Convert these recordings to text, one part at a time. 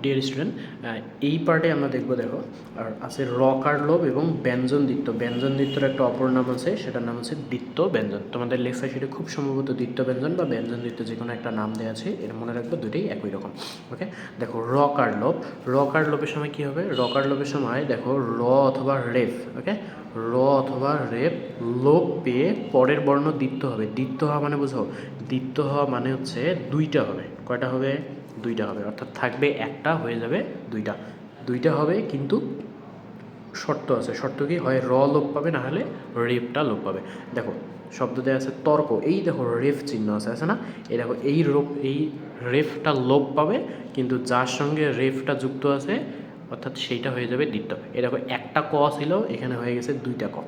Dear student, এই পার্টে আমরা দেখবো, দেখো আর আছে রকার লোভ এবং ব্যঞ্জন দ্বিত্ব। ব্যঞ্জন দ্বিত্বর একটা অপর নাম আছে, সেটার নাম হচ্ছে দ্বিত্ব ব্যঞ্জন। তোমাদের লেকচার শিটে খুব সম্ভবত দ্বিত্ব ব্যঞ্জন বা ব্যঞ্জন দ্বিত্ব যে কোনো একটা নাম দেওয়া আছে, এর মনে রাখবো দুটোই একই রকম। ওকে, দেখো রকার লোভ। রকার লোভের সময় কী হবে? রকার লোভের সময় দেখো র অথবা রেফ, ওকে, র অথবা রেফ লোভ পেয়ে পরের বর্ণ দ্বিত্ব হবে। দ্বিত্ব হওয়া মানে বুঝো, দ্বিত্ব হওয়া মানে হচ্ছে দুইটা হবে। কয়টা হবে? দুইটা হবে, অর্থাৎ থাকবে একটা, হয়ে যাবে দুইটা। দুইটা হবে, কিন্তু শর্ত আছে। শর্ত কি? হয় র লোপ পাবে, না হলে রেফটা লোপ পাবে। দেখো শব্দ দেওয়া আছে তর্ক, এই দেখো রেফ চিহ্ন আছে না? এই দেখো এই রেফটা লোপ পাবে, কিন্তু যার সঙ্গে রেফটা যুক্ত আছে অর্থাৎ সেইটা হয়ে যাবে দ্বিত্ব। এই দেখো একটা ক ছিল, এখানে হয়ে গেছে দুইটা ক।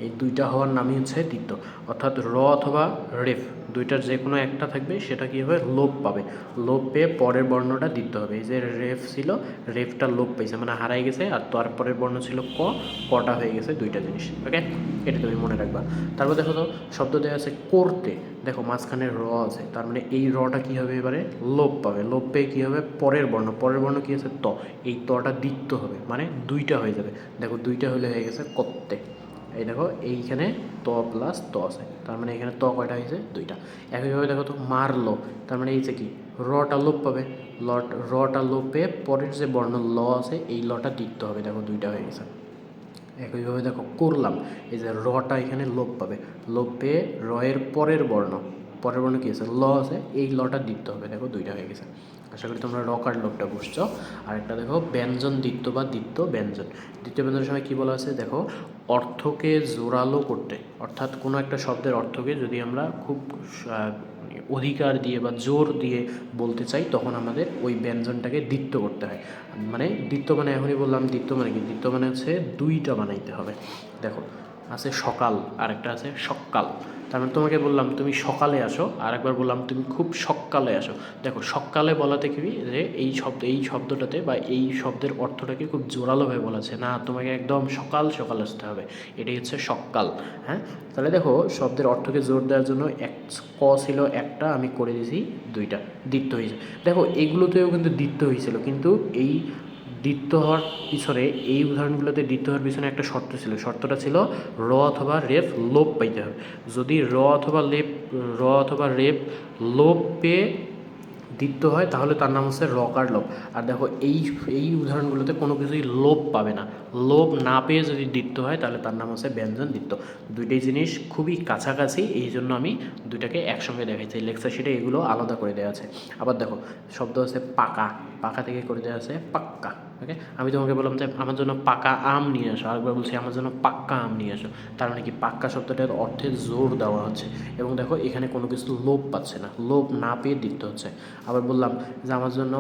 এই দুইটা হওয়ার নামই হচ্ছে দ্বিত্ব। অর্থাৎ র অথবা রেফ দুইটার যে কোনো একটা থাকবে, সেটা কী হবে? লোপ পাবে। লোপ পেয়ে পরের বর্ণটা দ্বিত্ব হবে। এই যে রেফ ছিল, রেফটা লোপ পেয়েছে মানে হারাই গেছে, আর তারপরের বর্ণ ছিল ক, কটা হয়ে গেছে দুইটা জিনিস। ওকে, এটা তুমি মনে রাখবা। তারপর দেখো তো শব্দ দেওয়া আছে করতে, দেখো মাঝখানে র আছে, তার মানে এই রটা কী হবে? এবারে লোপ পাবে। লোপ পেয়ে কী হবে? পরের বর্ণ, পরের বর্ণ কী আছে? ত, এই তটা দ্বিত্ব হবে, মানে দুইটা হয়ে যাবে। দেখো দুইটা হলে হয়ে গেছে করতে। এই দেখো এইখানে ত প্লাস ত আছে, তার মানে এখানে ত কয়টা হয়েছে? দুইটা। একইভাবে দেখো তো মারলো, তার মানে এই যে কি রটা লোপ পাবে, রটা লোপ পেয়ে পরের যে বর্ণ ল আছে এই লটা দ্বিত্ব হবে। দেখো দুইটা হয়ে গেছে। একইভাবে দেখো করলাম, এই যে রটা এখানে লোপ পাবে, লোপ পেয়ে রয়ের পরের বর্ণ কী আছে? ল আছে, এই লটা দ্বিত্ব হবে। দেখো দুইটা হয়ে গেছে। আশা করি তোমরা রকার লোপটা বুঝছো। আর একটা দেখো ব্যঞ্জন দ্বিত্ব বা দ্বিত্ব ব্যঞ্জন। দ্বিত্ব ব্যঞ্জনের সময় কী বলা আছে? দেখো অর্থকে জোরালো করতে, অর্থাৎ কোনো একটা শব্দের অর্থকে যদি আমরা খুব অধিকার দিয়ে বা জোর দিয়ে বলতে চাই, তখন আমাদের ওই ব্যঞ্জনটাকে দ্বিত্ব করতে হয়। মানে দ্বিত্ব মানে এখনই বললাম, দ্বিত্ব মানে কি? দ্বিত্ব মানে হচ্ছে দুইটা বানাইতে হবে। দেখো আছে সকাল, আরেকটা আছে সকাল। তার মানে তোমাকে বললাম তুমি সকালে আসো, আর একবার বললাম তুমি খুব সকালে আসো। দেখো সকালে বলাতে কি যে এই শব্দটাতে বা এই শব্দের অর্থটাকে খুব জোরালোভাবে বলা আছে না, তোমাকে একদম সকাল সকাল আসতে হবে, এটাই হচ্ছে সকাল। হ্যাঁ, তাহলে দেখো শব্দের অর্থকে জোর দেওয়ার জন্য ক ছিল একটা, আমি করে দিয়েছি দুইটা, দ্বিত্ব হয়েছে। দেখো এগুলোতেও কিন্তু দ্বিত্ব হয়েছিল, কিন্তু এই দ্বিত্ব হওয়ার পিছনে, এই উদাহরণগুলোতে দ্বিত্ব হওয়ার পিছনে একটা শর্ত ছিল। শর্তটা ছিল র অথবা রেফ লোপ পাইতে হবে। যদি র অথবা রেফ লোপ পেয়ে দ্বিত্ব হয়, তাহলে তার নাম হচ্ছে রকার লোপ। আর দেখো এই উদাহরণগুলোতে কোনো কিছুই লোপ পাবে না। লোপ না পেয়ে যদি দ্বিত্ব হয়, তাহলে তার নাম হচ্ছে ব্যঞ্জন দ্বিত্ব। দুইটাই জিনিস খুবই কাছাকাছি, এই জন্য আমি দুইটাকে একসঙ্গে দেখাইছি। লেকচার শিটে এগুলো আলাদা করে দেওয়া আছে। আবার দেখো শব্দ আছে পাকা, পাকা থেকে করে দেওয়া আছে পাক্কা। ওকে, আমি তোমাকে বললাম যে আমার জন্য পাকা আম নিয়ে আসো, আরেকবার বলছি আমার জন্য পাক্কা আম নিয়ে আসো। তার মানে কি? পাক্কা শব্দটার অর্থে জোর দেওয়া হচ্ছে, এবং দেখো এখানে কোনো কিছু লোপ পাচ্ছে না, লোপ না পেয়ে দ্বিত্ব হচ্ছে। আবার বললাম যে আমার জন্য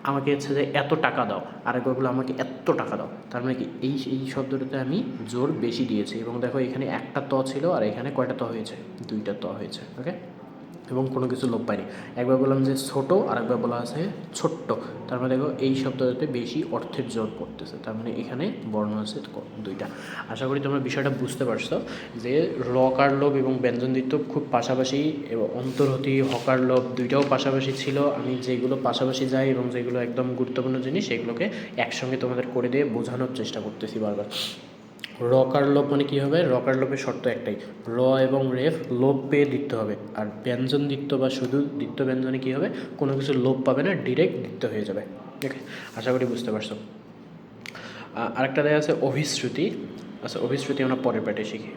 আমাকে হচ্ছে যে এত টাকা দাও, আরেকবার বললাম আমাকে এত টাকা দাও। তার মানে কি? এই শব্দটাতে আমি জোর বেশি দিয়েছি, এবং দেখো এখানে একটা ত ছিল, আর এখানে কয়টা ত হয়েছে? দুইটা ত হয়েছে। ওকে, এবং কোনো কিছু লোপ পায়নি। একবার বললাম যে ছোটো, আরেকবার বলা আছে ছোট্ট। তার মানে দেখো এই শব্দটাতে বেশি অর্থের জোর পড়তেছে, তার মানে এখানে বর্ণ আছে দুইটা। আশা করি তোমরা বিষয়টা বুঝতে পারছো যে রকার লোভ এবং ব্যঞ্জন দ্বিত্ব খুব পাশাপাশি, এবং অন্তর্হতি হকার লোভ দুইটাও পাশাপাশি ছিল। আমি যেগুলো পাশাপাশি যাই এবং যেগুলো একদম গুরুত্বপূর্ণ জিনিস, সেগুলোকে একসঙ্গে তোমাদের করে দিয়ে বোঝানোর চেষ্টা করতেছি বারবার। রকার লোপ মানে কী হবে? রকার লোপের শর্ত একটাই, র এবং রেফ লোপ পেয়ে দ্বিত্ব হবে। আর ব্যঞ্জন দ্বিত্ব বা শুধু দ্বিত্ব ব্যঞ্জনে কী হবে? কোনো কিছু লোপ পাবে না, ডিরেক্ট দ্বিত্ব হয়ে যাবে। ওকে, আশা করি বুঝতে পারছো। আরেকটা দেওয়া আছে অভিশ্রুতি। আচ্ছা, অভিশ্রুতি আমরা পরের পার্টে শিখি।